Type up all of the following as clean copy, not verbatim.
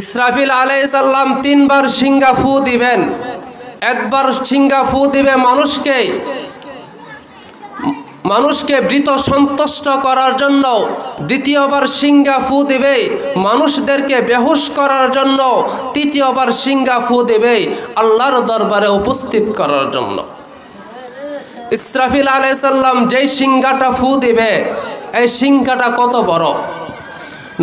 ইসরাফিল আলাইহিস সালাম তিনবার সিংহা ফু দিবেন। একবার সিংহা ফু দিবে মানুষকে বৃত সন্তুষ্ট করার জন্য, দ্বিতীয়বার সিংহা ফু দিবে মানুষদেরকে বেহুশ করার জন্য, তৃতীয়বার সিংহা ফু দিবে আল্লাহর দরবারে উপস্থিত করার জন্য। ইসরাফিল আলাইহিস সালাম যেই সিংহাটা ফু দিবে, এই সিংহাটা কত বড়?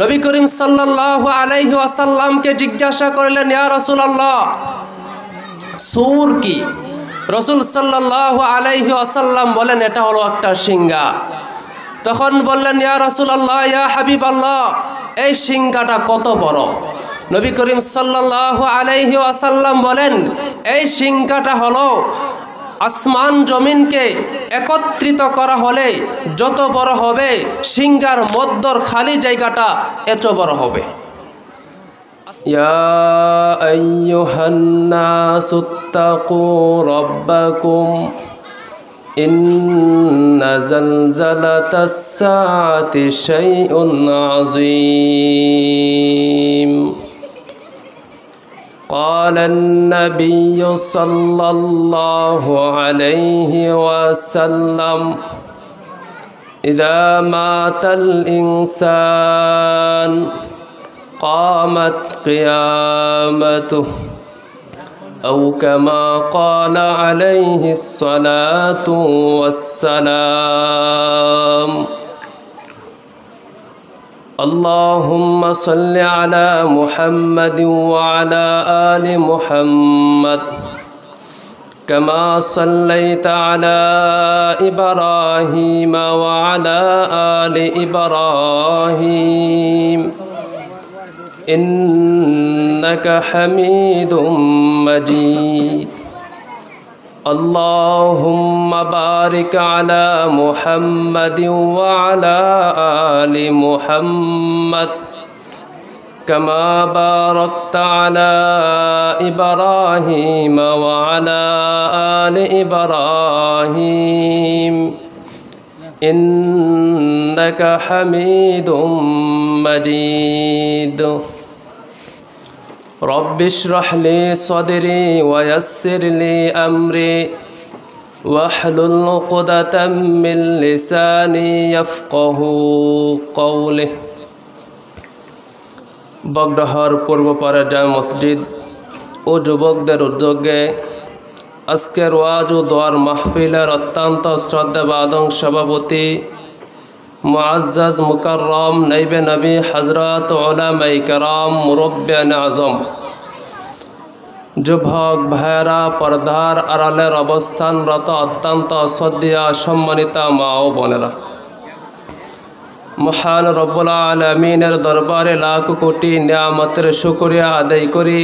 নবী করিম সাল্লাল্লাহু আলাইহি ওয়াসাল্লামকে জিজ্ঞাসা করলেন, ইয়া রাসূলুল্লাহ, সূর কি? রাসূল সাল্লাল্লাহু আলাইহি ওয়াসাল্লাম বলেন, এটা হলো একটা সিংহা। তখন বললেন, ইয়া রাসূলুল্লাহ, ইয়া হাবিবাল্লাহ, এই সিংহাটা কত বড়? নবী করিম সাল্লাল্লাহু আলাইহি ওয়াসাল্লাম বলেন, এই সিংহাটা হলো আসমান জমিনকে একত্রিত করা হলে যত বড় হবে, সিংহার মধ্যর খালি জায়গাটা এত বড় হবে। ইয়া আইয়ুহান নাসুত্তাকু রাব্বাকুম ইন্না জালজালাতাস সাআতি শাইউন আযীম। قال النبي صلى الله عليه وسلم إذا مات الإنسان قامت قيامته أو كما قال عليه الصلاة والسلام. اللهم صل على محمد وعلى آل محمد كما صليت على إبراهيم وعلى آل إبراهيم إنك حميد مجيد. اللهم بارك على محمد وعلى آل محمد كما باركت على إبراهيم وعلى آل إبراهيم إنك حميد مجيد. رب اشرح لي صدري ويسر لي أمري واحلل عقدة من لساني يفقه قولي. বগডাহার পূর্বপাড়া জামে মসজিদ ও যুবকদের উদ্যোগে আজকের ওয়াজ ও দোয়ার মাহফিলের অত্যন্ত শ্রদ্ধাবাদং সভাপতি মুআজ্জাজ মুকাররম নাইবে নবী হযরত উলামায়ে কেরাম মুরব্বিয়ান আযম, যুবক ভাইরা, পর্দার আড়ালের অবস্থানরত অত্যন্ত শ্রদ্ধেয় সম্মানিত মা ও বোনেরা, মহান রব্বুল আলামিনের দরবারে লাখ কোটি নিয়ামতের শুকরিয়া আদায় করি,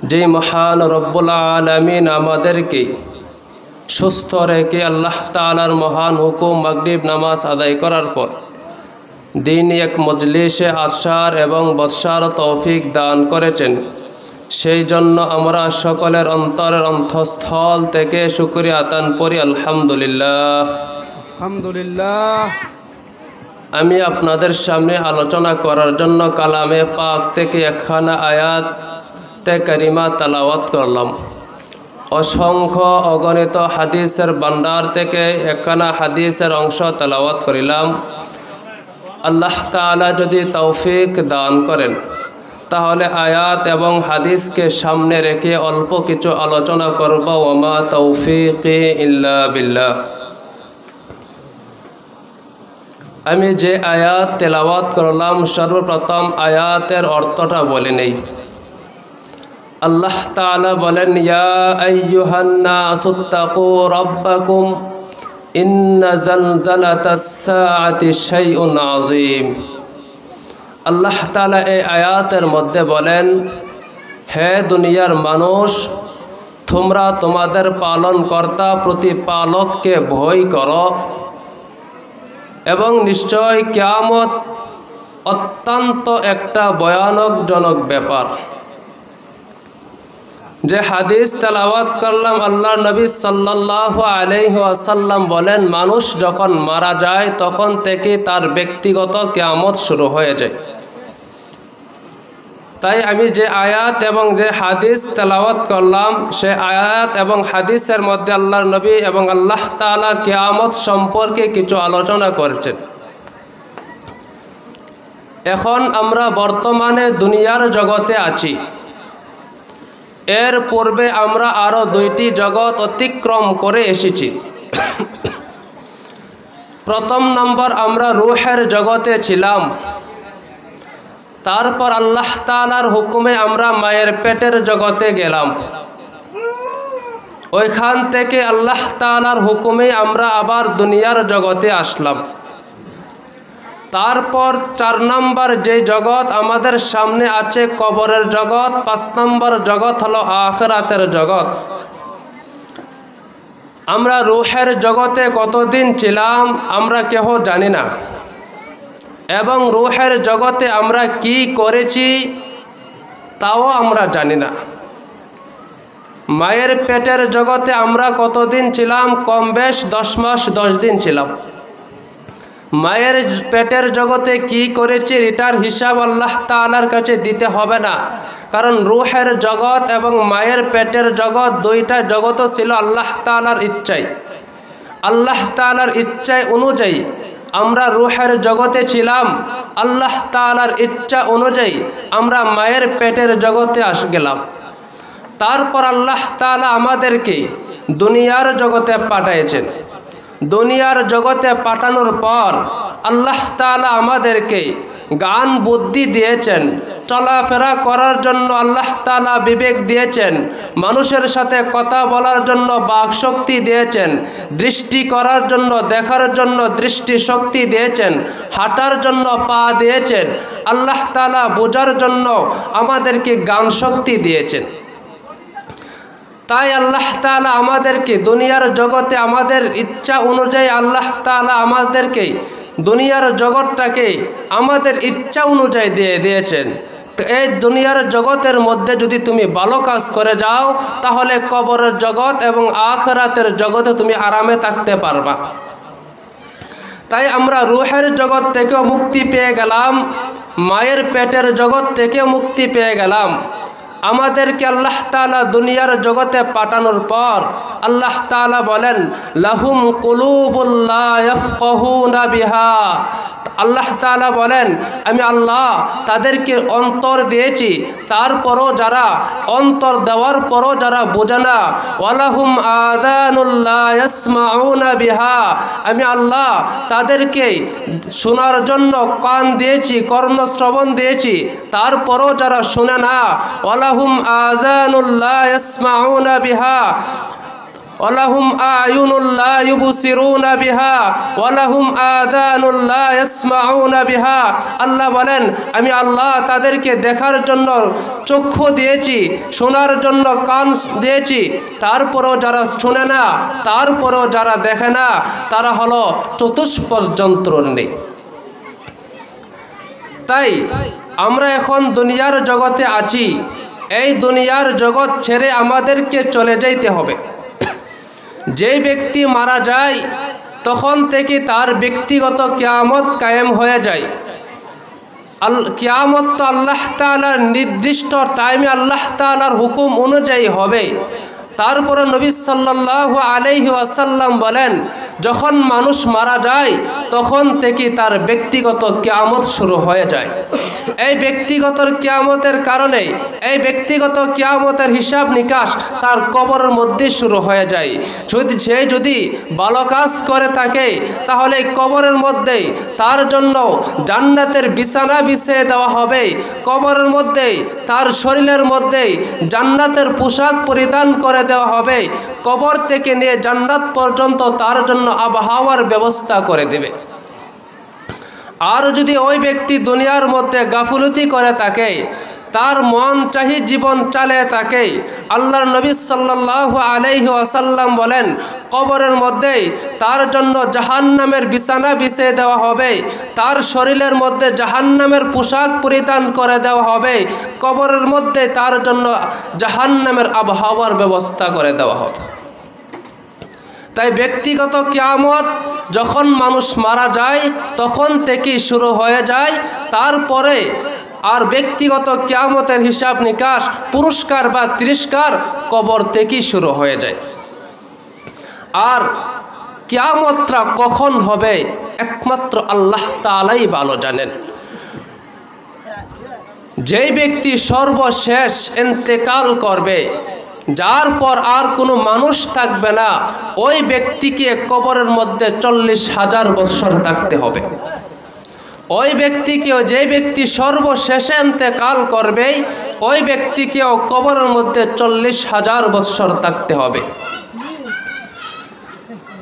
যে মহান রব্বুল আলামিন আমাদেরকে সুস্থ রেখে আল্লাহ তাআলার মহান হুকুম মাগরিব নামাজ আদায় করার পর দিন এক মজলিসে আসার এবং বসার তৌফিক দান করেছেন। সেই জন্য আমরা সকলের অন্তরের অন্তঃস্থল থেকে শুকরিয়া আদান করি, আলহামদুলিল্লাহ। আলহামদুলিল্লাহ। আমি আপনাদের সামনে আলোচনা করার জন্য কালামে পাক থেকে একখানা আয়াত কারিমা তেলাওয়াত করলাম। অসংখ্য অগণিত হাদিসের ভান্ডার থেকে একখানা হাদিসের অংশ তেলাওয়াত করিলাম। আল্লাহ তাআলা যদি তৌফিক দান করেন তাহলে আয়াত এবং হাদিসকে সামনে রেখে অল্প কিছু আলোচনা করব। ওমা তৌফিকি ইল্লা বিল্লাহ। আমি যে আয়াত তেলাওয়াত করলাম, সর্বপ্রথম আয়াতের অর্থটা বলে নেই। আল্লাহ তাআলা বলেন, ইয়া আইয়ুহান নাসুত্তাকু রাব্বাকুম ইন্না জালজালাতাস সাআতি শাইউন আযীম। আল্লাহ তাআলা এই আয়াতের মধ্যে বলেন, হে দুনিয়ার মানুষ, তোমরা তোমাদের পালনকর্তা প্রতিপালককে ভয় করো এবং নিশ্চয় কিয়ামত অত্যন্ত একটা ভয়ানকজনক ব্যাপার। যে হাদিস তেলাওয়াত করলাম, আল্লাহর নবী সাল্লাল্লাহু আলাইহি ওয়াসাল্লাম বলেন, মানুষ যখন মারা যায় তখন থেকে তার ব্যক্তিগত কিয়ামত শুরু হয়ে যায়। তাই আমি যে আয়াত এবং যে হাদিস তেলাওয়াত করলাম, সে আয়াত এবং হাদিসের মধ্যে আল্লাহর নবী এবং আল্লাহ তাআলা কিয়ামত সম্পর্কে কিছু আলোচনা করেছেন। এখন আমরা বর্তমানে দুনিয়ার জগতে আছি। এর পূর্বে আমরা আরও 2টি জগৎ অতিক্রম করে এসেছি। প্রথম নম্বর আমরা রূহের জগতে ছিলাম। তারপর আল্লাহ তাআলার হুকুমে আমরা মায়ের পেটের জগতে গেলাম। ওইখান থেকে আল্লাহ তাআলার হুকুমে আমরা আবার দুনিয়ার জগতে আসলাম। তারপর 4 নম্বর যে জগৎ আমাদের সামনে আছে কবরের জগৎ। 5 নম্বর জগৎ হলো আখিরাতের জগৎ। আমরা রূহের জগতে কতদিন ছিলাম আমরা কেউ জানি না, এবং রূহের জগতে আমরা কি করেছি তাও আমরা জানি না। মায়ের পেটের জগতে আমরা কতদিন ছিলাম? কম বেশ 10 মাস 10 দিন ছিলাম। মায়ের পেটের জগতে কি করেছি এটার হিসাব আল্লাহ তাআলার কাছে দিতে হবে না, কারণ রূহের জগৎ এবং মায়ের পেটের জগৎ 2টা জগৎও ছিল আল্লাহ তাআলার ইচ্ছায়। আল্লাহ তাআলার ইচ্ছায় অনুযায়ী আমরা রূহের জগতে ছিলাম। আল্লাহ তাআলার ইচ্ছা অনুযায়ী আমরা মায়ের পেটের জগতে গেলাম। তারপর আল্লাহ তাআলা আমাদেরকে দুনিয়ার জগতে পাঠিয়েছেন। দুনিয়ার জগতে পাঠানোর পর আল্লাহ তাআলা আমাদেরকে জ্ঞান বুদ্ধি দিয়েছেন, চলাফেরা করার জন্য আল্লাহ তাআলা বিবেক দিয়েছেন, মানুষের সাথে কথা বলার জন্য বাক শক্তি দিয়েছেন, দৃষ্টি করার জন্য দেখার জন্য দৃষ্টি শক্তি দিয়েছেন, হাঁটার জন্য পা দিয়েছেন, আল্লাহ তাআলা বোঝার জন্য আমাদেরকে জ্ঞান শক্তি দিয়েছেন। তাই আল্লাহ তাআলা আমাদেরকে দুনিয়ার জগতে আমাদের ইচ্ছা অনুযায়ী আল্লাহ তাআলা আমাদেরকে দুনিয়ার জগৎটাকে আমাদের ইচ্ছা অনুযায়ী দিয়ে দিয়েছেন। তো এই দুনিয়ার জগতের মধ্যে যদি তুমি ভালো কাজ করে যাও তাহলে কবরের জগৎ এবং আখিরাতের জগতে তুমি আরামে থাকতে পারবা। তাই আমরা রূহের জগৎ থেকেও মুক্তি পেয়ে গেলাম, মায়ের পেটের জগৎ থেকেও মুক্তি পেয়ে গেলাম। আমাদেরকে আল্লাহ তাআলা দুনিয়ার জগতে পাঠানোর পর আল্লাহ তাআলা বলেন, লাহুম কুলুবুল লা ইয়াফকাহুনা বিহা। আল্লাহ তাআলা বলেন, আমি আল্লাহ তাদেরকে অন্তর দিয়েছি, তারপরও যারা অন্তর দেওয়ার পরও যারা বোঝে না। ওয়ালাহুম আযানুল লা ইয়াসমাউনা বিহা। আমি আল্লাহ তাদেরকে শোনার জন্য কান দিয়েছি, কর্ণ শ্রবণ দিয়েছি, তারপরও যারা শোনে না। ওয়ালাহুম আযানুল লা ইয়াসমাউনা বিহা ওয়ালাহুম আয়ুনুল লা ইউবসিরুনা বিহা ওয়ালাহুম আযানুল লা ইয়াসমাউনা বিহা। আল্লাহ বলেন, আমি আল্লাহ তাদেরকে দেখার জন্য চক্ষু দিয়েছি, শোনার জন্য কান দিয়েছি, তারপরও যারা শোনে না, তারপরও যারা দেখে না, তারা হলো চতুষ্পদ যন্ত্রণী। তাই আমরা এখন দুনিয়ার জগতে আছি। এই দুনিয়ার জগৎ ছেড়ে আমাদেরকে চলে যাইতে হবে। যে ব্যক্তি মারা যায় তখন থেকে তার ব্যক্তিগত কিয়ামত কায়েম হয়ে যায়। কিয়ামত তো আল্লাহ তাআলার নির্দিষ্ট টাইমে আল্লাহ তাআলার হুকুম অনুযায়ী হবে। তারপরে নবী সাল্লাল্লাহু আলাইহি ওয়াসাল্লাম বলেন, যখন মানুষ মারা যায় তখন থেকে তার ব্যক্তিগত কিয়ামত শুরু হয়ে যায়। এই ব্যক্তিগত কিয়ামতের কারণে এই ব্যক্তিগত কিয়ামতের হিসাব নিকাশ তার কবরের মধ্যে শুরু হয়ে যায়। সে যদি ভালো কাজ করে থাকে তাহলে কবরের মধ্যে তার জন্য জান্নাতের বিছানা বিছিয়ে দেওয়া হবে। কবরের মধ্যে তার শরীরের মধ্যে জান্নাতের পোশাক পরিধান করে দেওয়া হবে। কবর থেকে নিয়ে জান্নাত পর্যন্ত তার জন্য আবহাওয়ার ব্যবস্থা করে দেবে। আর যদি ওই ব্যক্তি দুনিয়ার মধ্যে গাফলতি করে থাকে, তার মন চাহি জীবন চালিয়ে থাকে, আল্লাহর নবী সাল্লাল্লাহু আলাইহি ওয়াসাল্লাম বলেন, কবরের মধ্যে তার জন্য জাহান্নামের বিছানা বিছিয়ে দেওয়া হবে, তার শরীরের মধ্যে জাহান্নামের পোশাক পরিধান করে দেওয়া হবে, কবরের মধ্যে তার জন্য জাহান্নামের আবহাওয়ার ব্যবস্থা করে দেওয়া হবে। তাই ব্যক্তিগত কিয়ামত যখন মানুষ মারা যায় তখন থেকেই শুরু হয়ে যায়। তারপরে আর ব্যক্তিগত কিয়ামতের হিসাব নিকাশ, পুরস্কার বা তিরস্কার কবর থেকেই শুরু হয়ে যায়। আর কিয়ামতটা কখন হবে একমাত্র আল্লাহ তাআলাই ভালো জানেন। যেই ব্যক্তি সর্বশেষ ইন্তেকাল করবে, যার পর আর কোনো মানুষ থাকবে না, ওই ব্যক্তিকে কবরের মধ্যে 40,000 বছর থাকতে হবে। ওই ব্যক্তিকেও, যে ব্যক্তি সর্বশেষে ইন্তেকাল করবে, ওই ব্যক্তিকেও কবরের মধ্যে 40,000 বছর থাকতে হবে।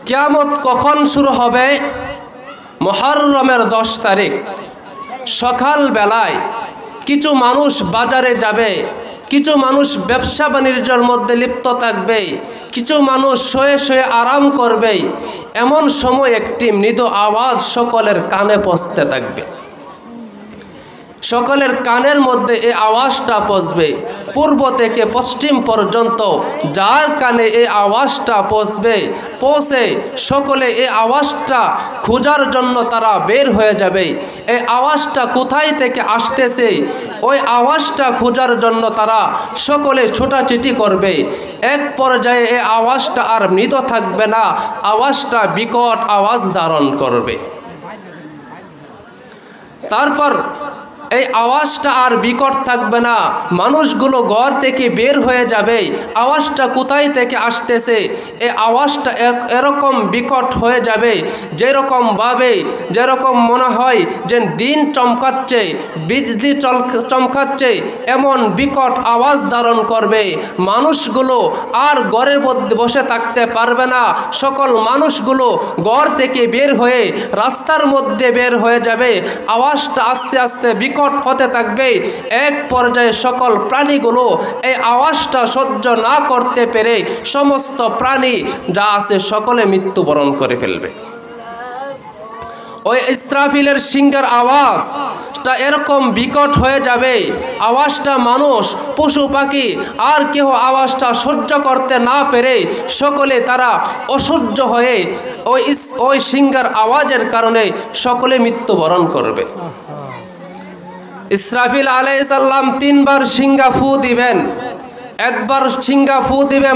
কিয়ামত কখন শুরু হবে? মুহররমের 10 তারিখ সকাল বেলায় কিছু মানুষ বাজারে যাবে, কিছু মানুষ ব্যবসা বাণিজ্যের মধ্যে লিপ্ত থাকবে, কিছু মানুষ শুয়ে শুয়ে আরাম করবে। এমন সময় একটি মৃদু আওয়াজ সকলের কানে পৌঁছতে থাকবে। সকলের কানের মধ্যে এই আওয়াজটা পৌঁছবে, পূর্ব থেকে পশ্চিম পর্যন্ত যার কানে এই আওয়াজটা পৌঁছে সকলে এই আওয়াজটা খোঁজার জন্য তারা বের হয়ে যাবে। এই আওয়াজটা কোথায় থেকে আসতেছে, ওই আওয়াজটা খোঁজার জন্য তারা সকলে ছোটাছুটি করবে। এক পর্যায়ে এই আওয়াজটা আর মৃদু থাকবে না, আওয়াজটা বিকট আওয়াজ ধারণ করবে। তারপর এই আওয়াজটা আর বিকট থাকবে না, মানুষগুলো ঘর থেকে বের হয়ে যাবে। আওয়াজটা কোথায় থেকে আসতেছে, এই আওয়াজটা এরকম বিকট হয়ে যাবে যেরকম মনে হয় যে দিন চমকাচ্ছে, বিজলি চমকাচ্ছে, এমন বিকট আওয়াজ ধারণ করবে। মানুষগুলো আর ঘরের মধ্যে বসে থাকতে পারবে না, সকল মানুষগুলো ঘর থেকে বের হয়ে রাস্তার মধ্যে বের হয়ে যাবে। আওয়াজটা আস্তে আস্তে বিকট হতে থাকবে। এক পর্যায়ে সকল প্রাণীগুলো এই আওয়াজটা সহ্য না করতে পেরে সমস্ত প্রাণী যা আছে সকলে মৃত্যুবরণ করে ফেলবে। ওই ইসরাফিলের সিংহের আওয়াজটা এরকম বিকট হয়ে যাবে, আওয়াজটা মানুষ, পশু পাখি আর কেউ আওয়াজটা সহ্য করতে না পেরে সকলে তারা অসহ্য হয়ে ওই সিংহের আওয়াজের কারণে সকলে মৃত্যুবরণ করবে। ইসরাফিল আলাইহিস সালাম 3 বার সিংহা ফু দিবেন। একবার সিংহা ফু দিবে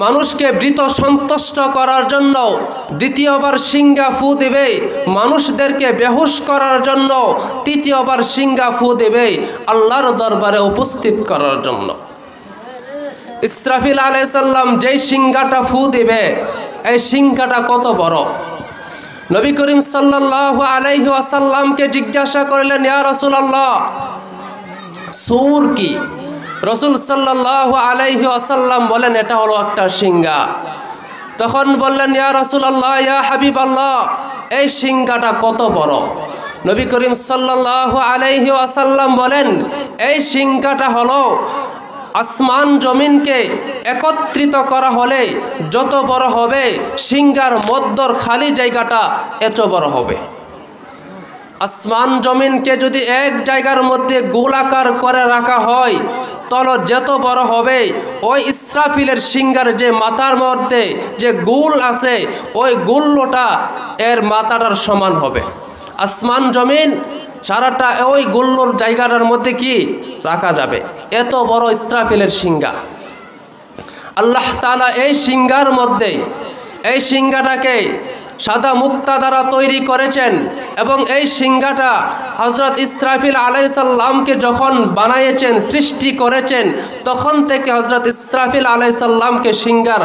মানুষকে মৃত সন্তুষ্ট করার জন্য, দ্বিতীয়বার সিংহা ফু দিবে মানুষদেরকে বেহুশ করার জন্য, তৃতীয়বার সিংহা ফু দিবে আল্লাহর দরবারে উপস্থিত করার জন্য। ইসরাফিল আলাইহিস সালাম যেই সিংহাটা ফু দিবে, এই সিংহাটা কত বড়? নবী করিম সাল্লাল্লাহু আলাইহি ওয়াসাল্লামকে জিজ্ঞাসা করলেন, ইয়া রাসূলুল্লাহ, সূর কি? রাসূল সাল্লাল্লাহু আলাইহি ওয়াসাল্লাম বলেন, এটা হলো একটা সিংহা। তখন বললেন, ইয়া রাসূলুল্লাহ, ইয়া হাবিবাল্লাহ, এই সিংহাটা কত বড়? নবী করিম সাল্লাল্লাহু আলাইহি ওয়াসাল্লাম বলেন, এই সিংহাটা হলো আসমান জমিনকে একত্রিত করা হলে যত বড় হবে, সিংহার মধ্যর খালি জায়গাটা এত বড় হবে। আসমান জমিনকে যদি এক জায়গার মধ্যে গোলাকার করে রাখা হয়, তাহলে যত বড় হবে, ওই ইসরাফিলের সিংহার যে মাথার মধ্যে যে গুল আছে, ওই গুল্লটা এর মাথাটার সমান হবে। আসমান জমিন সারাটা ওই গুল্লোর জায়গাটার মধ্যে কি রাখা যাবে, এত বড় ইসরাফিলের সিংহা। আল্লাহ তাআলা এই সিংহার মধ্যে, এই সিংহাটাকে সাদা মুক্তা দ্বারা তৈরি করেছেন এবং এই সিংহাটা হযরত ইসরাফিল আলাইহিস সালামকে যখন বানিয়েছেন, সৃষ্টি করেছেন, তখন থেকে হযরত ইসরাফিল আলাইহিস সালামকে সিংহার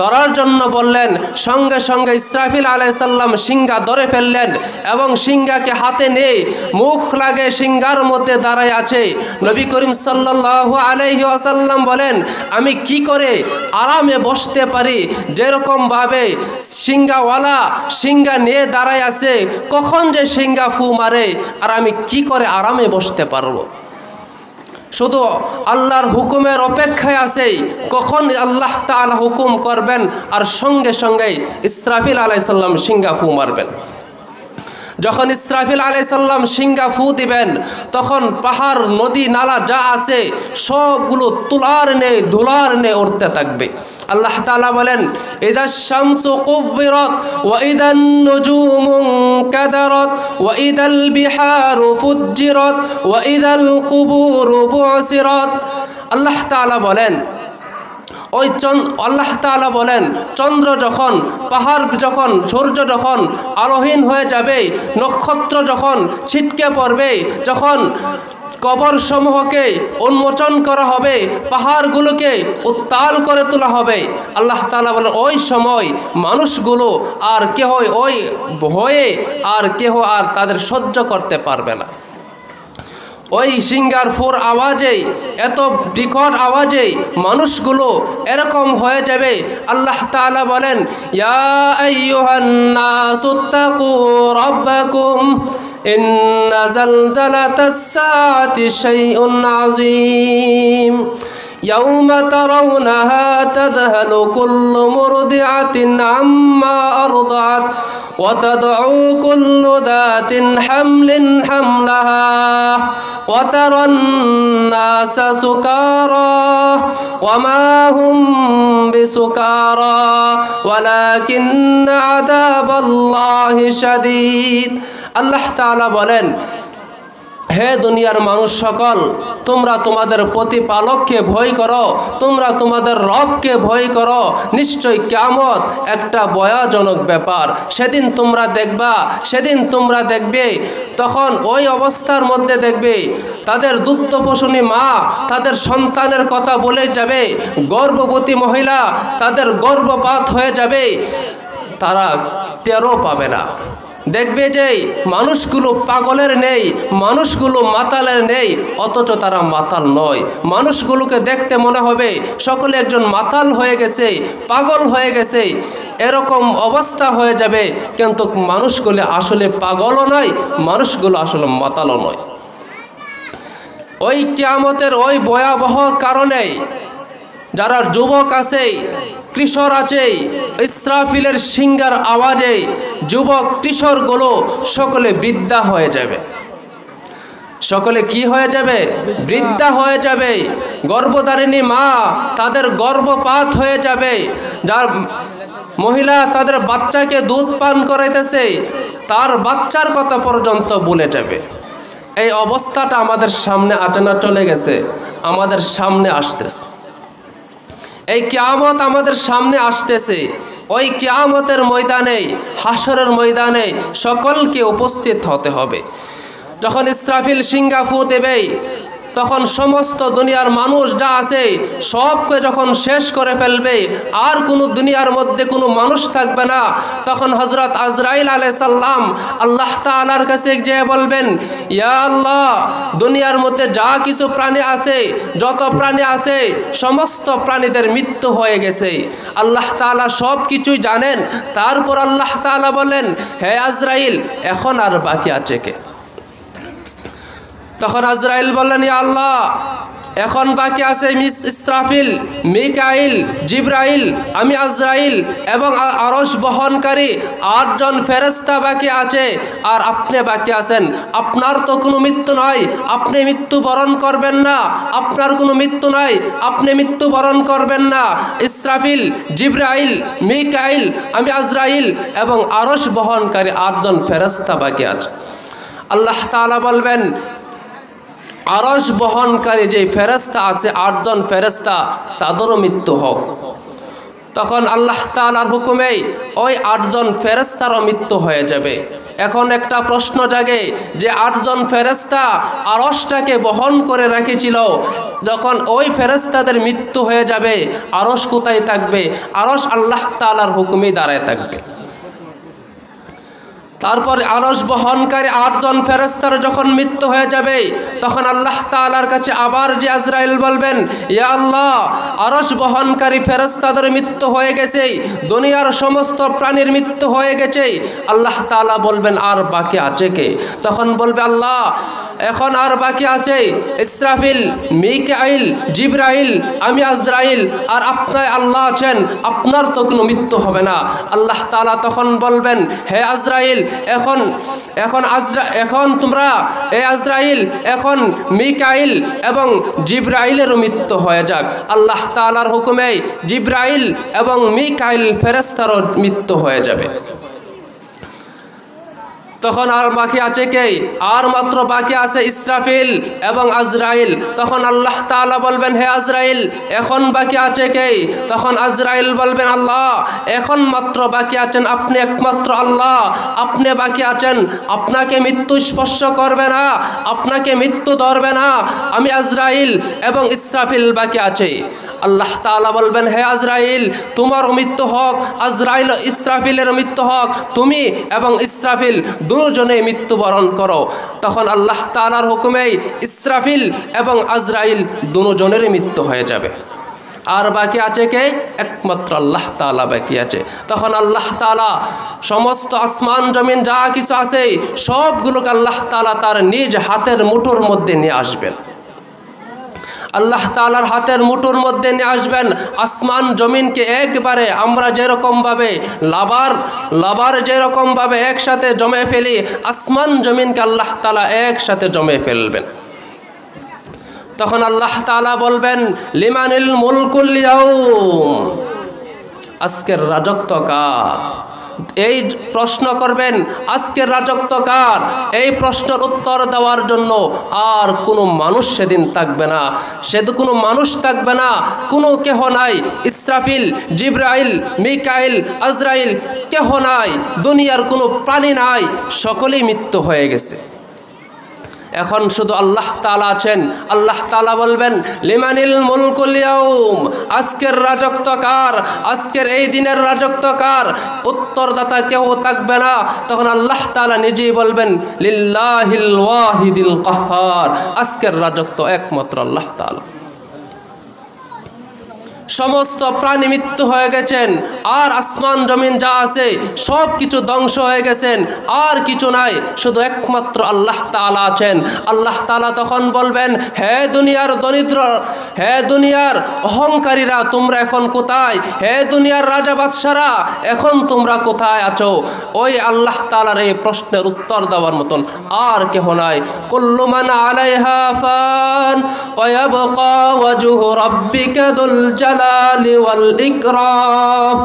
ধরার জন্য বললেন। সঙ্গে সঙ্গে ইসরাফিল আলাইহিস সালাম সিংহা ধরে ফেললেন এবং সিংহাকে হাতে নিয়ে মুখ লাগে সিংহার মধ্যে দাঁড়ায় আছে। নবী করিম সাল্লাল্লাহু আলাইহি ওয়াসাল্লাম বলেন, আমি কি করে আরামে বসতে পারি? যেরকমভাবে সিংহাওয়ালা সিংহা নিয়ে দাঁড়ায় আছে, কখন যে সিংহা ফু মারে আর আমি কি করে আরামে বসতে পারবো? শুধু আল্লাহর হুকুমের অপেক্ষায় আছে, কখন আল্লাহ তাআলা হুকুম করবেন আর সঙ্গে সঙ্গে ইসরাফিল আলাইহিস সালাম সিংহা ফু মারবেন। যখন ইসরাফিল আলাইহিস সালাম সিংহা ফু দিবেন তখন পাহাড় নদী নালা যা আছে সবগুলো তুলার নেই ধুলার নেই উড়তে থাকবে। আল্লাহ তাআলা বলেন ইদাশ শামসু কুব্বিরাত ওয়া ইদান নুজুমু কাদারাত ওয়া ইদাল বিহারু ফুজ্জিরাত ওয়া ইদাল কুবুরু বুসিরাত। আল্লাহ তাআলা বলেন আল্লাহ তাআলা বলেন চন্দ্র যখন পাহাড় যখন সূর্য যখন আলোহীন হয়ে যাবে, নক্ষত্র যখন ছিটকে পড়বে, যখন কবর সমূহকে উন্মোচন করা হবে, পাহাড়গুলোকে উত্তাল করে তোলা হবে, আল্লাহ তাআলা বলেন ওই সময় মানুষগুলো আর কেহ ওই ভয়ে আর কেহ আর তাদের সহ্য করতে পারবে না। ওই সিংহার ফুর আওয়াজে এত বিকট আওয়াজে মানুষগুলো এরকম হয়ে যাবে। আল্লাহ তাআলা বলেন ইয়া আইয়ুহান নাসুত্তাকু রাব্বাকুম ইন্না জালজালাতাস সাআতি শাইউন আযীম ইয়াউমা তারাউনাহা তাযহালু কুল্লু মুরদিআতিন আম্মা আরদাত ওয়া তাদউ কুল্লু যাতিন হামলিন হামলাহা ওয়া তারান নাসা সুকারা ওয়া মা হুম বিসুকারা ওয়ালাকিন্না আযাবাল্লাহি শাদীদ। আল্লাহ তাআলা বলেন হে দুনিয়ার মানুষ সকল, তোমরা তোমাদের প্রতিপালককে ভয় করো, তোমরা তোমাদের রবকে ভয় করো। নিশ্চয় কিয়ামত একটা ভয়াজনক ব্যাপার। সেদিন তোমরা দেখবে তখন ওই অবস্থার মধ্যে দেখবে তাদের দুগ্ধপোষণী মা তাদের সন্তানের কথা বলে যাবে, গর্ভবতী মহিলা তাদের গর্ভপাত হয়ে যাবে, তারা টেরও পাবে না। দেখবে যে মানুষগুলো পাগলের নেই, মানুষগুলো মাতালের নেই, অথচ তারা মাতাল নয়। মানুষগুলোকে দেখতে মনে হবে সকলে একজন মাতাল হয়ে গেছে, পাগল হয়ে গেছে, এরকম অবস্থা হয়ে যাবে। কিন্তু মানুষগুলো আসলে পাগলও নয়, মানুষগুলো আসলে মাতালও নয়। ওই কিয়ামতের ওই ভয়াবহ কারণে যারা যুবক আছে, কিশোর আছে, ইসরাফিলের সিংহার আওয়াজে যুবক কিশোরগুলো সকলে বৃদ্ধা হয়ে যাবে। সকলে কি হয়ে যাবে? বৃদ্ধা হয়ে যাবে। গর্ভধারিণী মা তাদের গর্ভপাত হয়ে যাবে। যার মহিলা তাদের বাচ্চাকে দুধ পান করাইতেছে তার বাচ্চার কথা পর্যন্ত ভুলে যাবে। এই অবস্থাটা আমাদের সামনে আচানা চলে গেছে, আমাদের সামনে আসতেছে। এই কিয়ামত আমাদের সামনে আসতেছে। ওই কিয়ামতের ময়দানে, হাসরের ময়দানে সকলকে উপস্থিত হতে হবে। যখন ইসরাফিল সিংহা ফু দেবে তখন সমস্ত দুনিয়ার মানুষ যা আছে সবকে যখন শেষ করে ফেলবে, আর কোনো দুনিয়ার মধ্যে কোনো মানুষ থাকবে না। তখন হযরত আজরাইল আলাইহিস সালাম আল্লাহ তাআলার কাছে গিয়ে বলবেন ইয়া আল্লাহ, দুনিয়ার মধ্যে যা কিছু প্রাণী আছে, যত প্রাণী আছে সমস্ত প্রাণীদের মৃত্যু হয়ে গেছে। আল্লাহ তাআলা সব কিছুই জানেন। তারপর আল্লাহ তাআলা বলেন হে আজরাইল, এখন আর বাকি আছে কে? তখন আজরাইল বললেন ইয়া আল্লাহ, এখন বাকি আছে ইসরাফিল, মিকাইল, জিব্রাইল, আমি আজরাইল এবং আরশ বহনকারী 8 জন ফেরেশতা বাকি আছে, আর আপনি বাকি আছেন। আপনার তো কোনো মৃত্যু নয়, আপনি মৃত্যুবরণ করবেন না। আপনার কোনো মৃত্যু নয়, আপনি মৃত্যুবরণ করবেন না। ইসরাফিল, জিব্রাইল, মিকাইল, আমি আজরাইল এবং আরশ বহনকারী 8 জন ফেরেশতা বাকি আছে। আল্লাহ তাআলা বলবেন আরশ বহনকারী যে ফেরেশতা আছে 8 জন ফেরেশতা, তাদেরও মৃত্যু হোক। তখন আল্লাহ তাআলার হুকুমে ওই 8 জন ফেরেশতারও মৃত্যু হয়ে যাবে। এখন একটা প্রশ্ন জাগে যে 8 জন ফেরেশতা আরশটাকে বহন করে রেখেছিল, যখন ওই ফেরেশতাদের মৃত্যু হয়ে যাবে আরশ কোথায় থাকবে? আরশ আল্লাহ তাআলার হুকুমেই দাঁড়ায় থাকবে। তারপর আরশ বহনকারী 8 জন ফেরেশতার যখন মৃত্যু হয়ে যাবে তখন আল্লাহ তাআলার কাছে আবার যে আজরাইল বলবেন ইয়া আল্লাহ, আরশ বহনকারী ফেরেশতাদের মৃত্যু হয়ে গেছে, দুনিয়ার সমস্ত প্রাণীর মৃত্যু হয়ে গেছে। আল্লাহ তাআলা বলবেন আর বাকি আছে কে? তখন বলবে আল্লাহ, এখন আর বাকি আছে ইসরাফিল, মিকাইল, জিবরাইল, আমি আজরাইল, আর আপনার আল্লাহ আছেন, আপনার তো কোনো মৃত্যু হবে না। আল্লাহ তাআলা তখন বলবেন, হে আজরাইল, এখন তোমরা এ আজরাইল, এখন মিকাইল এবং জিবরাইলেরও মৃত্যু হয়ে যাক। আল্লাহ তাআলার হুকুমে জিবরাইল এবং মিকাইল ফেরেশতারও মৃত্যু হয়ে যাবে। তখন আর বাকি আছে কে? আর মাত্র বাকি আছে ইসরাফিল এবং আজরাইল। তখন আল্লাহ তাআলা বলবেন, হে আজরাইল, এখন বাকি আছে কে? তখন আজরাইল বলবেন, আল্লাহ, এখন মাত্র বাকি আছেন আপনি, একমাত্র আল্লাহ। আপনি বাকি আছেন, আপনাকে মৃত্যু স্পর্শ করবে না, আপনাকে মৃত্যু ধরবে না। আমি আজরাইল এবং ইসরাফিল বাকি আছে। আল্লাহ তাআলা বলবেন, হে আজরাইল, তোমার মৃত্যু হোক, আজরাইল ইসরাফিলের মৃত্যু হোক, তুমি এবং ইসরাফিল দুজনে মৃত্যুবরণ করো। তখন আল্লাহ তাআলার হুকুমে ইসরাফিল এবং আজরাইল দুজনের মৃত্যু হয়ে যাবে। আর বাকি আছে কে? একমাত্র আল্লাহ তাআলা বাকি আছে। তখন আল্লাহ তাআলা সমস্ত আসমান জমিন যা কিছু আছে সবগুলোকে আল্লাহ তাআলা তার নিজ হাতের মুঠোর মধ্যে নিয়ে আসবেন। আল্লাহ তাআলার হাতের মুঠোর মধ্যে নিয়ে আসবেন আসমান জমিনকে একবারে। আমরা যেরকমভাবে লাবার যেরকমভাবে একসাথে জমে ফেলি, আসমান জমিনকে আল্লাহ তাআলা একসাথে জমে ফেলবেন। তখন আল্লাহ তাআলা বলবেন, লিমানিল মুলকুল ইয়াউম, আজকের রাজত্ব কার? এই প্রশ্ন করবেন, আজকের রাজত্ব কার? এই প্রশ্নের উত্তর দেওয়ার জন্য আর কোনো মানুষ সেদিন থাকবে না, সেদিন কোনো মানুষ থাকবে না, কোনো কেহ নাই। ইসরাফিল, জিবরাইল, মিকাইল, আজরাইল কেহ নাই, দুনিয়ার কোনো প্রাণী নাই, সকলেই মৃত্যু হয়ে গেছে। এখন শুধু আল্লাহ তাআলা আছেন। আল্লাহ তাআলা বলবেন, লিমানিল মুলকুল ইয়াউম, আজকের রাজত্ব কার? আজকের এই দিনের রাজত্ব কার? উত্তরদাতা কেউ থাকবে না। তখন আল্লাহ তাআলা নিজেই বলবেন, লিল্লাহিল ওয়াহিদিল কাহ্হার, আজকের রাজত্ব একমাত্র আল্লাহ তাআলা। সমস্ত প্রাণী মৃত্যু হয়ে গেছেন, আর আসমান জমিন যা আছে সব কিছু ধ্বংস হয়ে গেছেন, আর কিছু নাই, শুধু একমাত্র আল্লাহ তাআলা আছেন। আল্লাহ তাআলা তখন বলবেন, হে দুনিয়ার দরিদ্র, হে দুনিয়ার অহংকারীরা, তোমরা এখন কোথায়? হে দুনিয়ার রাজা বাদশারা, এখন তোমরা কোথায় আছো? ওই আল্লাহ তাআলার এই প্রশ্নের উত্তর দেওয়ার মতন আর কেহ নাই। কুল্লু মান আলাইহা ফান ওয়া ইয়াবকা ওয়াজহু রাব্বিকা যুল জালালি ওয়াল ইকরাম,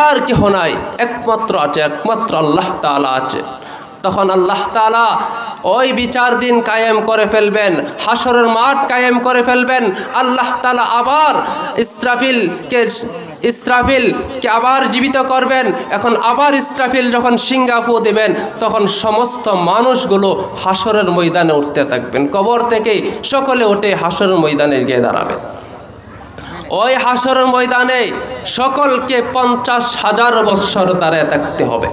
আর কেহ নাই, একমাত্র আছে, একমাত্র আল্লাহ তাআলা আছে। তখন আল্লাহ তাআলা ওই বিচার দিন কায়েম করে ফেলবেন, হাসরের মাঠ কায়েম করে ফেলবেন। আল্লাহ তাআলা আবার ইসরাফিলকে আবার জীবিত করবেন। এখন আবার ইসরাফিল যখন সিংহা ফু দেবেন, তখন সমস্ত মানুষগুলো হাসরের ময়দানে উঠতে থাকবেন। কবর থেকে সকলে উঠে হাসরের ময়দানে গিয়ে দাঁড়াবেন। ওই হাসরের ময়দানে সকলকে 50,000 বৎসর দাঁড়ায় থাকতে হবে।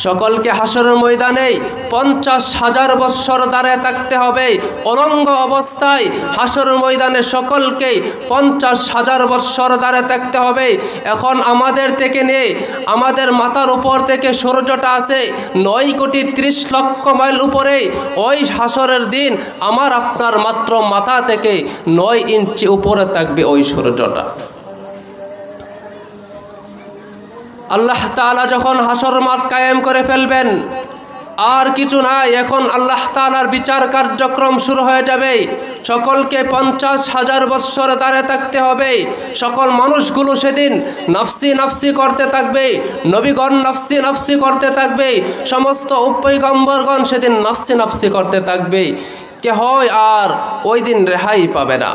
সকলকে হাসরের ময়দানে 50,000 বৎসর দাঁড়ায় থাকতে হবে। অলঙ্গ অবস্থায় হাসরের ময়দানে সকলকে 50,000 বৎসর দাঁড়ায় থাকতে হবে। এখন আমাদের থেকে নিয়ে আমাদের মাথার উপর থেকে সূর্যটা আছে 9,30,00,000 মাইল উপরে। ওই হাসরের দিন আমার আপনার মাত্র মাথা থেকে 9 ইঞ্চি উপরে থাকবে ওই সূর্যটা। আল্লাহ তাআলা যখন হাসর মাঠ কায়েম করে ফেলবেন, আর কিছু নাই, এখন আল্লাহ তাআলার বিচার কার্যক্রম শুরু হয়ে যাবে। সকলকে 50,000 বৎসর দাঁড়িয়ে থাকতে হবে। সকল মানুষগুলো সেদিন নাফসি নাফসি করতে থাকবে, নবীগণ নাফসি নাফসি করতে থাকবে, সমস্ত পয়গম্বরগণ সেদিন নাফসি নাফসি করতে থাকবে। কেহ আর ওই দিন রেহাই পাবে না।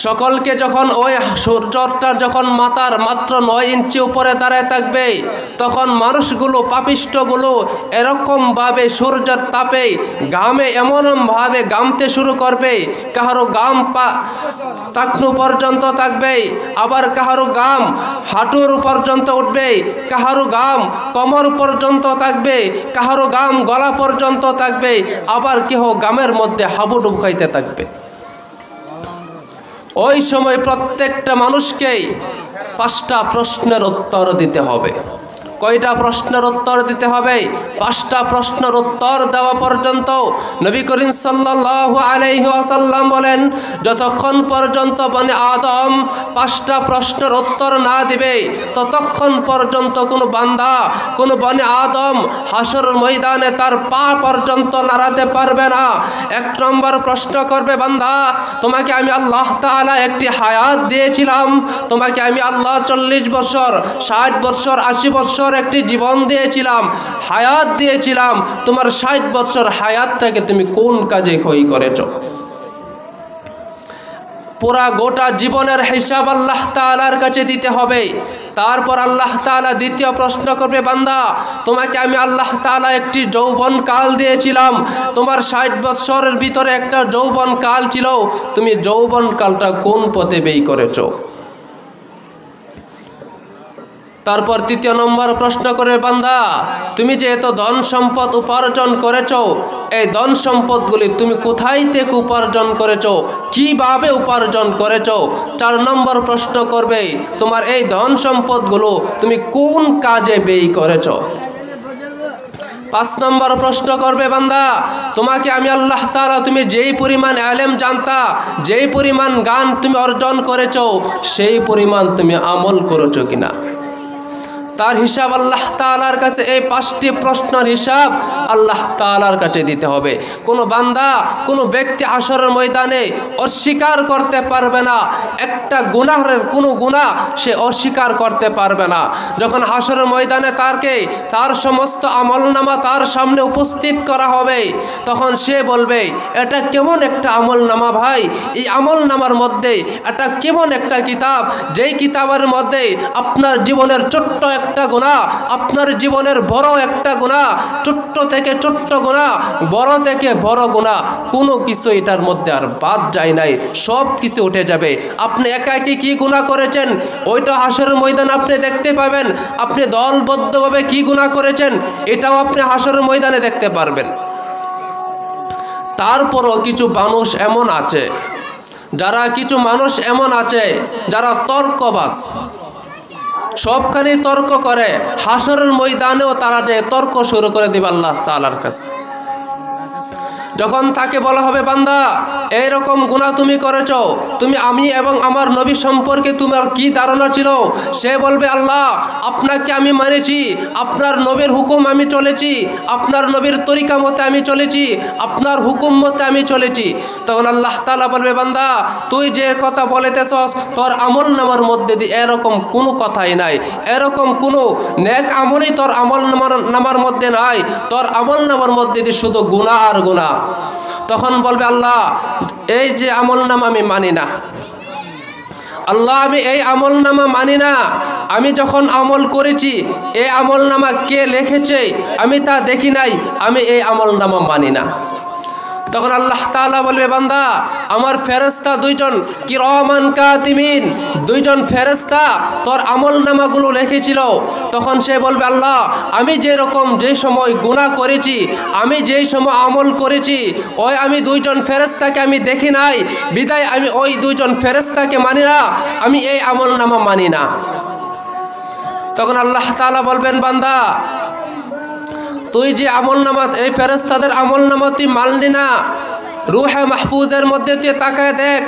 সকলকে যখন ওই সূর্যটা যখন মাথার মাত্র 9 ইঞ্চি উপরে দাঁড়ায় থাকবে, তখন মানুষগুলো, পাপিষ্ঠগুলো এরকমভাবে সূর্যের তাপে ঘামে এমনভাবে ঘামতে শুরু করবে। কাহারো ঘাম টাকনু পর্যন্ত থাকবে, আবার কাহারো ঘাম হাঁটুর পর্যন্ত উঠবে, কাহারো ঘাম কোমর পর্যন্ত থাকবে, কাহারো ঘাম গলা পর্যন্ত থাকবে, আবার কেহ ঘামের মধ্যে হাবুডুব খাইতে থাকবে। ওই সময় প্রত্যেকটা মানুষকেই 5টা প্রশ্নের উত্তর দিতে হবে। কয়টা প্রশ্নের উত্তর দিতে হবে? 5টা প্রশ্নের উত্তর দেওয়া পর্যন্ত নবী করিম সাল্লাল্লাহু আলাইহি ওয়াসাল্লাম বলেন, যতক্ষণ পর্যন্ত বনি আদম 5টা প্রশ্নের উত্তর না দিবে ততক্ষণ পর্যন্ত কোনো বান্দা, কোনো বনি আদম হাসর ময়দানে তার পা পর্যন্ত নাড়াতে পারবে না। 1 নম্বর প্রশ্ন করবে, বান্দা তোমাকে আমি আল্লাহ তাআলা একটি হায়াত দিয়েছিলাম, তোমাকে আমি আল্লাহ 40 বছর, 60 বছর, 80 বছর একটি জীবন দিয়েছিলাম, হায়াত দিয়েছিলাম, তোমার 60 বছর হায়াতটাকে তুমি কোন কাজে ক্ষয় করেছো? পুরা গোটা জীবনের হিসাব আল্লাহ তাআলার কাছে দিতে হবে। তারপর আল্লাহ তাআলা দ্বিতীয় প্রশ্ন করবে, বান্দা তোমাকে আমি আল্লাহ তাআলা একটি যৌবন কাল দিয়েছিলাম, তোমার 60 বছরের ভিতরে একটা যৌবন কাল ছিল, তুমি যৌবন কালটা কোন পথে ব্যয় করেছো? তারপর 3 নম্বর প্রশ্ন করে, বান্দা তুমি যে এত ধন সম্পদ উপার্জন করেছো, এই ধন সম্পদগুলি তুমি কোথায় থেকে উপার্জন করেছো, কিভাবে উপার্জন করেছো? 4 নম্বর প্রশ্ন করবে, তোমার এই ধন সম্পদগুলো তুমি কোন কাজে ব্যয় করেছো? 5 নম্বর প্রশ্ন করবে, বান্দা তোমাকে আমি আল্লাহ তাআলা তুমি যেই পরিমাণ ইলম জানতা, যেই পরিমাণ জ্ঞান তুমি অর্জন করেছো, সেই পরিমাণ তুমি আমল করেছো কিনা? তার হিসাব আল্লাহ তাআলার কাছে, এই 5টি প্রশ্নের হিসাব আল্লাহ তাআলার কাছে দিতে হবে। কোনো বান্দা, কোনো ব্যক্তি হাসরের ময়দানে অস্বীকার করতে পারবে না, একটা গুনাহের কোনো গুনাহ সে অস্বীকার করতে পারবে না। যখন হাসরের ময়দানে তার সমস্ত আমলনামা তার সামনে উপস্থিত করা হবে, তখন সে বলবে, এটা কেমন একটা আমলনামা ভাই, এই আমলনামার মধ্যে এটা কেমন একটা কিতাব, যেই কিতাবের মধ্যে আপনার জীবনের ছোট্ট একটা গুনাহ, আপনার জীবনের বড় একটা গুনাহ, ছোট্ট থেকে ছোট্ট গুনাহ, বড় থেকে বড় গুনাহ, কোনো কিছু এটার মধ্যে আর বাদ যায় নাই, সব কিছু উঠে যাবে। আপনি একাকী কি গুনাহ করেছেন ওইটা হাসরের ময়দানে আপনি দেখতে পাবেন, আপনি দলবদ্ধভাবে কি গুনাহ করেছেন এটাও আপনি হাসরের ময়দানে দেখতে পারবেন। তারপরও কিছু মানুষ এমন আছে যারা তর্কবাজ, সবখানে তর্ক করে, হাসরের ময়দানেও তারা যে তর্ক শুরু করে দিবে আল্লাহ তাআলার কাছে। যখন তাকে বলা হবে, বান্দা এইরকম গুনাহ তুমি করেছো, আমি এবং আমার নবী সম্পর্কে তোমার কি ধারণা ছিল? সে বলবে, আল্লাহ আপনাকে আমি মানেছি, আপনার নবীর হুকুম আমি চলেছি, আপনার নবীর তরিকা মতে আমি চলেছি, আপনার হুকুম মতে আমি চলেছি। তখন আল্লাহ তাআলা বলবে, বান্দা তুই যে কথা বলেতেছস তোর আমল নামার মধ্যে দিয়ে এরকম কোনো কথাই নাই, এরকম কোনো নেক আমলই তোর আমল নামার মধ্যে নাই, তোর আমল নামার মধ্যে দিয়ে শুধু গুনাহ আর গুনাহ। তখন বলবে, আল্লাহ এই যে আমলনামা আমি মানি না, আল্লাহ আমি এই আমলনামা মানি না, আমি যখন আমল করেছি এই আমলনামা কে লিখেছে আমি তা দেখি নাই, আমি এই আমলনামা মানি না। তখন আল্লাহ তাআলা বলবে, বান্দা আমার ফেরেশতা 2জন কিরামান কাতিবিন, 2জন ফেরেশতা তোর আমলনামাগুলো লিখেছিল। তখন সে বলবে, আল্লাহ আমি যে সময় গুনাহ করেছি, আমি যেই সময় আমল করেছি, ওই আমি 2জন ফেরেশতাকে আমি দেখি নাই, বিদায় আমি ওই 2জন ফেরেশতাকে মানি না, আমি এই আমলনামা মানি না। তখন আল্লাহ তাআলা বলবেন, বান্দা তুই যে আমলনামা, এই ফেরেশতাদের আমলনামা তুই মানলি না, রূহে মাহফুজের মধ্যে তুই তাকায় দেখ,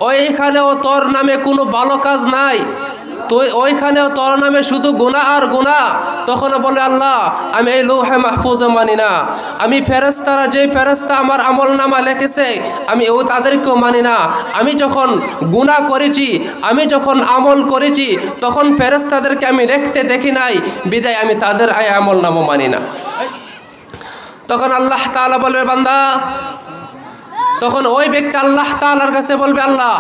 ওইখানেও তোর নামে কোনো ভালো কাজ নাই, তুই ওইখানেও তোর নামে শুধু গুনাহ আর গুনাহ। তখন বলে, আল্লাহ আমি এই লৌহে মাহফুজ মানি না, আমি ফেরেশতারা যে ফেরেশতা আমার আমলনামা লিখেছে আমি তাদেরকেও মানি না, আমি যখন গুনাহ করেছি, আমি যখন আমল করেছি তখন ফেরেশতাদেরকে আমি লিখতে দেখি নাই, বিদায় আমি তাদের এই আমলনামা মানি না। তখন আল্লাহ তাআলা বলবে, বান্দা তখন ওই ব্যক্তি আল্লাহ তাআলার কাছে বলবে, আল্লাহ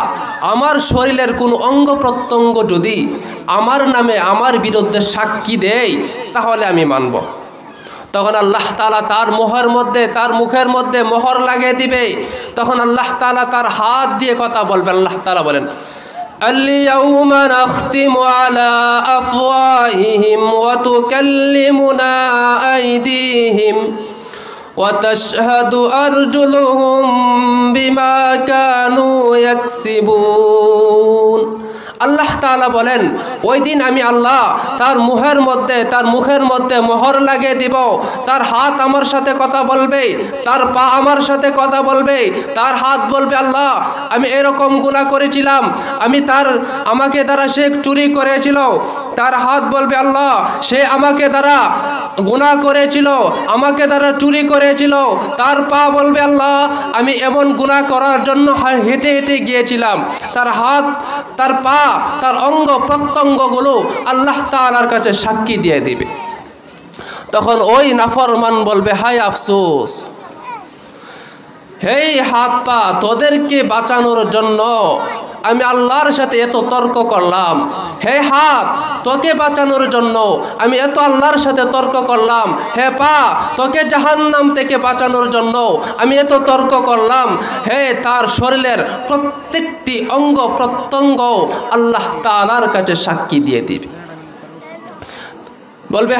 আমার শরীরের কোনো অঙ্গ প্রত্যঙ্গ যদি আমার নামে আমার বিরুদ্ধে সাক্ষী দেয় তাহলে আমি মানব। তখন আল্লাহ তাআলা তার মুখের মধ্যে মোহর লাগিয়ে দিবে। তখন আল্লাহ তাআলা তার হাত দিয়ে কথা বলবে। আল্লাহ তাআলা বলেন, اليوم نختم على أفواههم وتكلمنا أيديهم وتشهد أرجلهم بما كانوا يكسبون। আল্লাহ তাআলা বলেন ওই দিন আমি আল্লাহ তার মুখের মধ্যে মোহর লাগিয়ে দিব। তার হাত আমার সাথে কথা বলবে, তার পা আমার সাথে কথা বলবে। তার হাত বলবে আল্লাহ আমি এরকম গুনাহ করেছিলাম, আমাকে দ্বারা সে চুরি করেছিল। তার হাত বলবে আল্লাহ সে আমাকে দ্বারা গুনাহ করেছিল, আমাকে দ্বারা চুরি করেছিল। তার পা বলবে আল্লাহ আমি এমন গুনাহ করার জন্য হেঁটে হেঁটে গিয়েছিলাম। তার হাত, তার পা, তার অঙ্গ প্রত্যঙ্গগুলো আল্লাহ তাআলার কাছে সাক্ষী দিয়ে দিবে। তখন ওই নাফরমান বলবে হায় আফসোস, হেই হাত পা, তোদেরকে বাঁচানোর জন্য আমি আল্লাহর সাথে এত তর্ক করলাম। হে হাত, তোকে বাঁচানোর জন্য আমি এত আল্লাহর সাথে তর্ক করলাম। হে পা, তোকে জাহান্নাম থেকে বাঁচানোর জন্য আমি এত তর্ক করলাম। হে, তার শরীরের প্রত্যেকটি অঙ্গ প্রত্যঙ্গ আল্লাহ তাআলার কাছে সাক্ষী দিয়ে দিবে। বলবে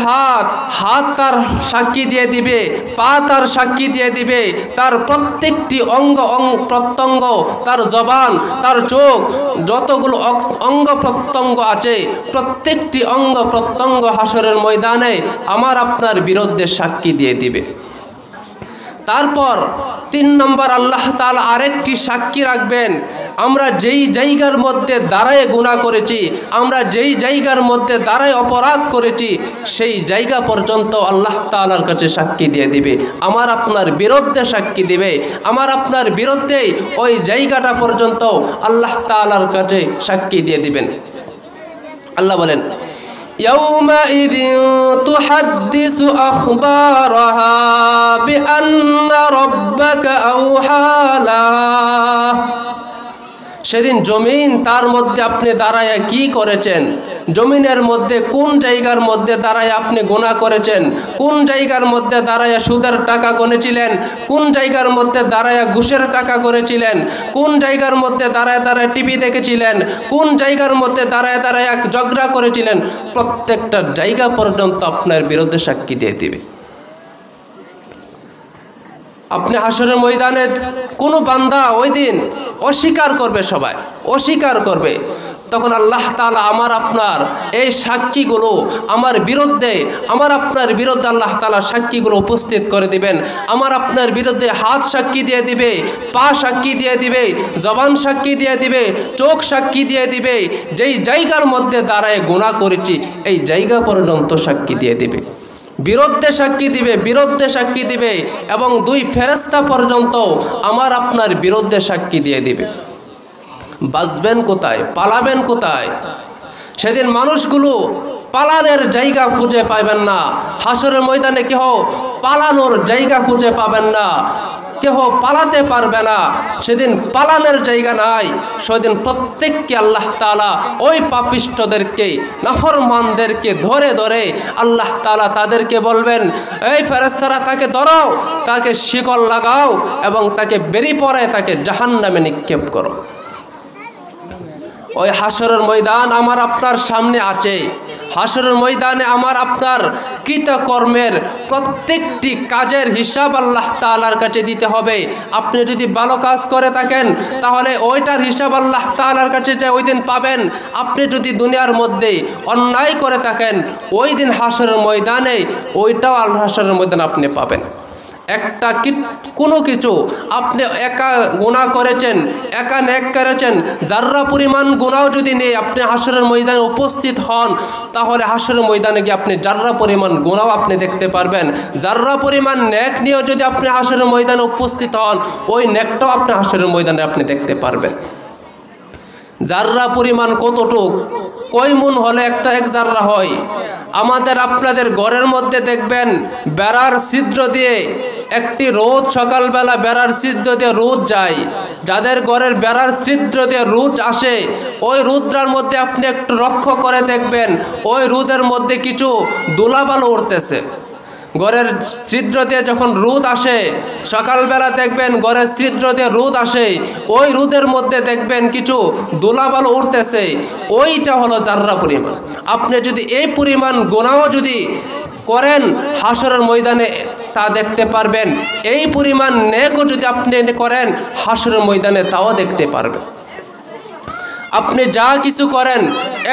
হাত তার সাক্ষী দিয়ে দিবে, পা তার সাক্ষী দিয়ে দিবে, তার প্রত্যেকটি অঙ্গ প্রত্যঙ্গ, তার জবান, তার চোখ, যতগুলো অঙ্গ প্রত্যঙ্গ আছে প্রত্যেকটি অঙ্গ প্রত্যঙ্গ হাসরের ময়দানে আমার আপনার বিরুদ্ধে সাক্ষী দিয়ে দিবে। তারপর 3 নম্বর আল্লাহ তাআলা আরেকটি সাক্ষী রাখবেন। আমরা যেই জায়গার মধ্যে দাঁড়ায় গুনাহ করেছি, আমরা যেই জায়গার মধ্যে দাঁড়ায় অপরাধ করেছি, সেই জায়গা পর্যন্ত আল্লাহ তাআলার কাছে সাক্ষী দিয়ে দিবে, আমার আপনার বিরুদ্ধে সাক্ষী দিবে। আমার আপনার বিরুদ্ধে ওই জায়গাটা পর্যন্ত আল্লাহ তাআলার কাছে সাক্ষী দিয়ে দিবেন। আল্লাহ বলেন يومئذ تحدث أخبارها بأن ربك أوحى لها। সেদিন জমিন, তার মধ্যে আপনি দাঁড়ায় কি করেছেন, জমিনের মধ্যে কোন জায়গার মধ্যে দাঁড়ায় আপনি গুনাহ করেছেন, কোন জায়গার মধ্যে দাঁড়ায় সুদের টাকা গনেছিলেন, কোন জায়গার মধ্যে দাঁড়ায় ঘুষের টাকা করেছিলেন, কোন জায়গার মধ্যে দাঁড়ায় টিভি দেখেছিলেন, কোন জায়গার মধ্যে দাঁড়ায় ঝগড়া করেছিলেন, প্রত্যেকটা জায়গা পর্যন্ত আপনার বিরুদ্ধে সাক্ষী দিয়ে দিবে। আপনি হাসরের ময়দানে কোনো বান্দা ওই দিন অস্বীকার করবে, সবাই অস্বীকার করবে। তখন আল্লাহ তাআলা আমার আপনার এই সাক্ষীগুলো আমার বিরুদ্ধে, আমার আপনার বিরুদ্ধে আল্লাহ তাআলা সাক্ষীগুলো উপস্থিত করে দিবেন। আমার আপনার বিরুদ্ধে হাত সাক্ষী দিয়ে দিবে, পা সাক্ষী দিয়ে দিবে, জবান সাক্ষী দিয়ে দিবে, চোখ সাক্ষী দিয়ে দিবে। যেই জায়গার মধ্যে দাঁড়ায় গুনাহ করেছি এই জায়গা পর্যন্ত সাক্ষী দিয়ে দিবে, বিরুদ্ধে সাক্ষী দিবে, বিরুদ্ধে সাক্ষী দিবে, এবং 2 ফেরেশতা পর্যন্ত আমার আপনার বিরুদ্ধে সাক্ষী দিয়ে দিবে। বাঁচবেন কোথায়, পালাবেন কোথায়? সেদিন মানুষগুলো পালানোর জায়গা খুঁজে পাবেন না। হাসরের ময়দানে কেহ পালানোর জায়গা খুঁজে পাবেন না, কেহ পালাতে পারবে না। সেদিন পালানোর জায়গা নাই। সেদিন প্রত্যেককে আল্লাহ তাআলা ওই পাপিষ্ঠদেরকে, নাফরমানদেরকে ধরে ধরে আল্লাহ তাআলা তাদেরকে বলবেন, এই ফেরেশতারা তাকে ধরো, তাকে শিকল লাগাও এবং তাকে বেরি পরে তাকে জাহান্নামে নিক্ষেপ করো। ওই হাসরের ময়দান আমার আপনার সামনে আছে। হাসরের ময়দানে আমার আপনার কৃতকর্মের প্রত্যেকটি কাজের হিসাব আল্লাহ তাআলার কাছে দিতে হবে। আপনি যদি ভালো কাজ করে থাকেন তাহলে ওইটার হিসাব আল্লাহ তাআলার কাছে যে ওই দিন পাবেন। আপনি যদি দুনিয়ার মধ্যে অন্যায় করে থাকেন ওই দিন হাসরের ময়দানে ওইটাও আল্লাহ হাসরের ময়দানে আপনি পাবেন। কোনো কিছু আপনি একা গুনাহ করেছেন, একা নেক করেছেন, যাররা পরিমাণ গুনাহ যদি নেই আপনি হাসরের ময়দানে উপস্থিত হন, তাহলে হাসরের ময়দানে গিয়ে আপনি যাররা পরিমাণ গুনাহ আপনি দেখতে পারবেন। যাররা পরিমাণ নেক নিয়েও যদি আপনি হাসরের ময়দানে উপস্থিত হন, ওই নেকটাও আপনি হাসরের ময়দানে আপনি দেখতে পারবেন। যাররা পরিমাণ কতটুক, কয় মন হলে এক জাররা হয়? আমাদের আপনাদের ঘরের মধ্যে দেখবেন বেড়ার ছিদ্র দিয়ে একটি রোদ, সকালবেলা বেড়ার ছিদ্র দিয়ে রোদ যায়। যাদের ঘরের বেড়ার ছিদ্র দিয়ে রোদ আসে ওই রোদটার মধ্যে আপনি একটু লক্ষ্য করে দেখবেন ওই রোদের মধ্যে কিছু ধুলাবালু উঠতেছে। ঘরের ছিদ্র দিয়ে যখন রোদ আসে, সকালবেলা দেখবেন ঘরের ছিদ্র দিয়ে রোদ আসে, ওই রোদের মধ্যে দেখবেন কিছু ধুলাবালু উঠতেছে, ওইটা হলো জাররা পরিমাণ। আপনি যদি এই পরিমাণ গুনাহ যদি করেন হাসরের ময়দানে তা দেখতে পারবেন। এই পরিমাণ নেকও যদি আপনি করেন হাসরের ময়দানে তাও দেখতে পারবেন। আপনি যা কিছু করেন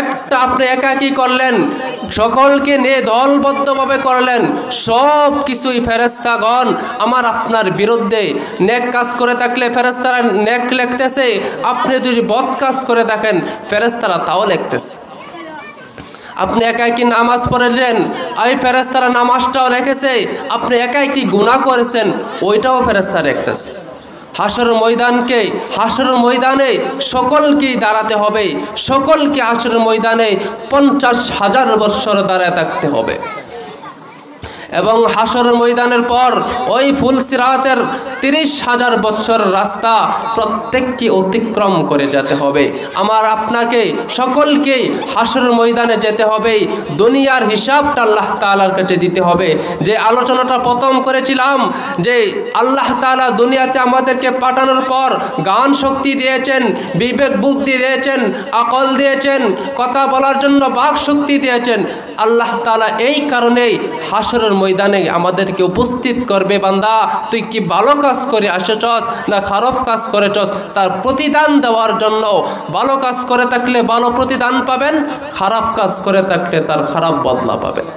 একটা আপনি একাকী করলেন, সকলকে নিয়ে দলবদ্ধভাবে করলেন, সব কিছুই ফেরেশতাগণ আমার আপনার বিরুদ্ধে। নেক কাজ করে থাকলে ফেরেশতারা নেক লিখতেছে, আপনি যদি বদ কাজ করে থাকেন ফেরেশতারা তাও লিখতেছে। আপনি একাই নামাজ পড়েছেন, এই ফেরেশতারা নামাজটাও রেখেছে। আপনি একাই কি গুনাহ করেছেন ওইটাও ফেরেশতারা লিখতেছে। হাসরের ময়দানে সকলকেই দাঁড়াতে হবে, সকলকে হাসরের ময়দানে 50,000 বৎসর দাঁড়ায় থাকতে হবে। এবং হাসরের ময়দানের পর ওই ফুলসিরাতের 30,000 বৎসর রাস্তা প্রত্যেককে অতিক্রম করে যেতে হবে। আমার আপনাকে সকলকেই হাসরের ময়দানে যেতে হবে, দুনিয়ার হিসাবটা আল্লাহ তাআলার কাছে দিতে হবে। যে আলোচনাটা প্রথম করেছিলাম যে আল্লাহ তাআলা দুনিয়াতে আমাদেরকে পাঠানোর পর জ্ঞান শক্তি দিয়েছেন, বিবেক বুদ্ধি দিয়েছেন, আকল দিয়েছেন, কথা বলার জন্য বাক শক্তি দিয়েছেন। আল্লাহ তাআলা এই কারণেই হাসরের ময়দানে আমাদেরকে উপস্থিত করবে, বান্দা তুই কি ভালো কাজ করে আসেছস না খারাপ কাজ করেছস তার প্রতিদান দেওয়ার জন্য। ভালো কাজ করে থাকলে ভালো প্রতিদান পাবেন, খারাপ কাজ করে থাকলে তার খারাপ বদলা পাবেন।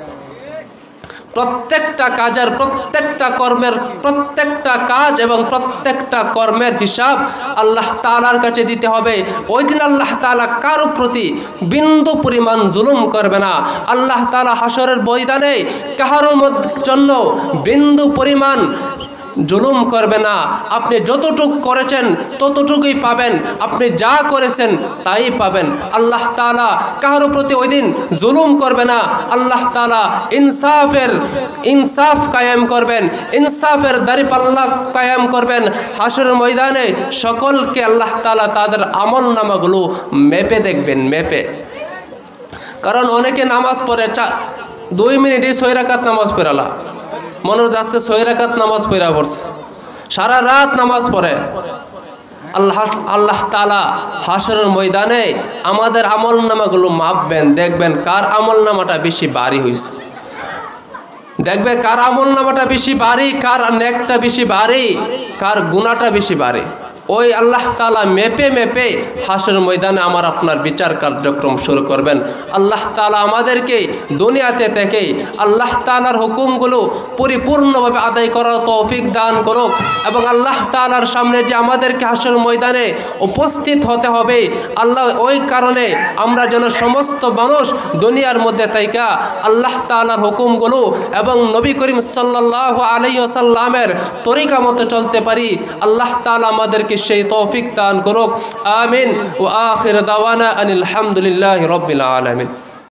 প্রত্যেকটা কাজের, প্রত্যেকটা কর্মের, প্রত্যেকটা কাজ এবং প্রত্যেকটা কর্মের হিসাব আল্লাহ তাআলার কাছে দিতে হবে। ওই দিন আল্লাহ তাআলা কারো প্রতি বিন্দু পরিমাণ জুলুম করবে না। আল্লাহ তাআলা হাসরের ময়দানে কারোর জন্য বিন্দু পরিমাণ জুলুম করবে না। আপনি যতটুকু করেছেন ততটুকুই পাবেন, আপনি যা করেছেন তাই পাবেন। আল্লাহ তাআলা কারো প্রতি ওই দিন জুলুম করবে না। আল্লাহ তাআলা ইনসাফ কায়েম করবেন, ইনসাফের দাঁড়িপাল্লা কায়েম করবেন। হাসরের ময়দানে সকলকে আল্লাহ তাআলা তাদের আমল নামাগুলো মেপে দেখবেন, মেপে। কারণ অনেকে নামাজ পড়ে 2 মিনিটে 6 রাকাত নামাজ পড়ালা, মনে হচ্ছে আজকে 6 রাকাত নামাজ পড়া পড়ছে, সারা রাত নামাজ পড়ে। আল্লাহ তাআলা হাসরের ময়দানে আমাদের আমল নামাগুলো মাপবেন, দেখবেন কার আমল নামাটা বেশি ভারী হয়েছে, দেখবে কার আমল নামাটা বেশি ভারী, কার নেকটা বেশি ভারী, কার গুনাহটা বেশি ভারী। ওই আল্লাহ তাআলা মেপে মেপে হাসরের ময়দানে আমার আপনার বিচার কার্যক্রম শুরু করবেন। আল্লাহ তাআলা আমাদেরকে দুনিয়াতে থেকে আল্লাহ তাআলার হুকুমগুলো পরিপূর্ণভাবে আদায় করার তৌফিক দান করুক। এবং আল্লাহ তাআলার সামনে যে আমাদেরকে হাসরের ময়দানে উপস্থিত হতে হবে, আল্লাহ ওই কারণে আমরা যেন সমস্ত মানুষ দুনিয়ার মধ্যে থাইকা আল্লাহ তাআলার হুকুমগুলো এবং নবী করিম সাল্লাল্লাহু আলাইহি ওয়াসাল্লামের তরিকা মতো চলতে পারি। আল্লাহ তাআলা আমাদেরকে সেই তৌফিক দান করুক। আমিন। ওয়া আখির দাওয়ানা আনিল হামদুলিল্লাহি রাব্বিল আলামিন।